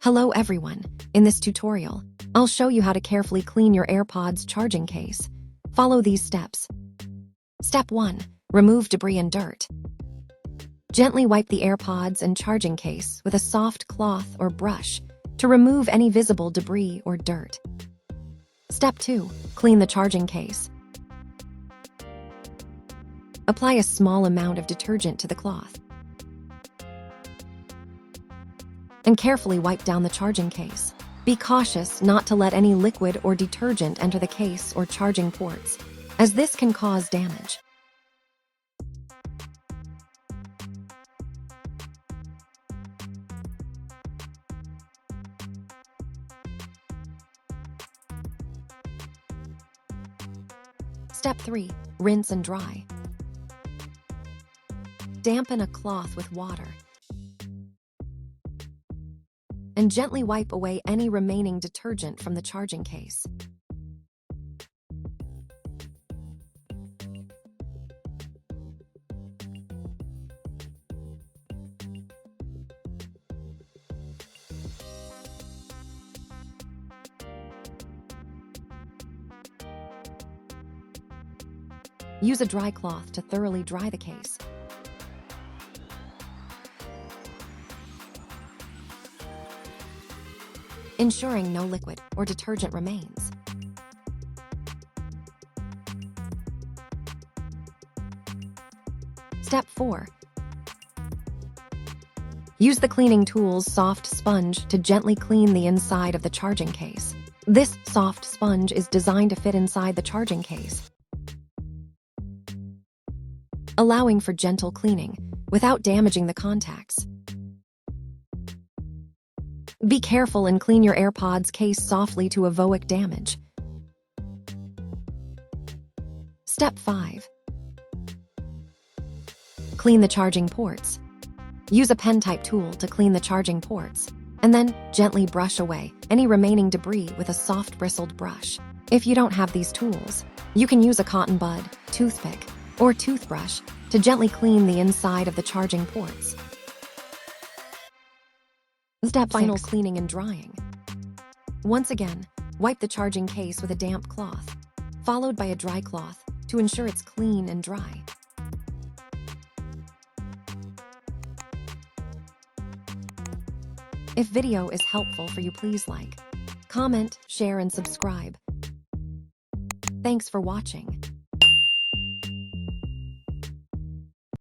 Hello everyone. In this tutorial, I'll show you how to carefully clean your AirPods charging case. Follow these steps. Step 1. Remove debris and dirt. Gently wipe the AirPods and charging case with a soft cloth or brush to remove any visible debris or dirt. Step 2. Clean the charging case. Apply a small amount of detergent to the cloth and carefully wipe down the charging case. Be cautious not to let any liquid or detergent enter the case or charging ports, as this can cause damage. Step 3. Rinse and dry. Dampen a cloth with water and gently wipe away any remaining detergent from the charging case. Use a dry cloth to thoroughly dry the case. Ensuring no liquid or detergent remains. Step 4. Use the cleaning tool's soft sponge to gently clean the inside of the charging case. This soft sponge is designed to fit inside the charging case, allowing for gentle cleaning without damaging the contacts. Be careful and clean your AirPods case softly to avoid damage. Step 5. Clean the charging ports. Use a pen-type tool to clean the charging ports, and then gently brush away any remaining debris with a soft bristled brush. If you don't have these tools, you can use a cotton bud, toothpick, or toothbrush to gently clean the inside of the charging ports. Step 6. Final cleaning and drying. Once again, wipe the charging case with a damp cloth, followed by a dry cloth to ensure it's clean and dry. If video is helpful for you, please like, comment, share, and subscribe. Thanks for watching.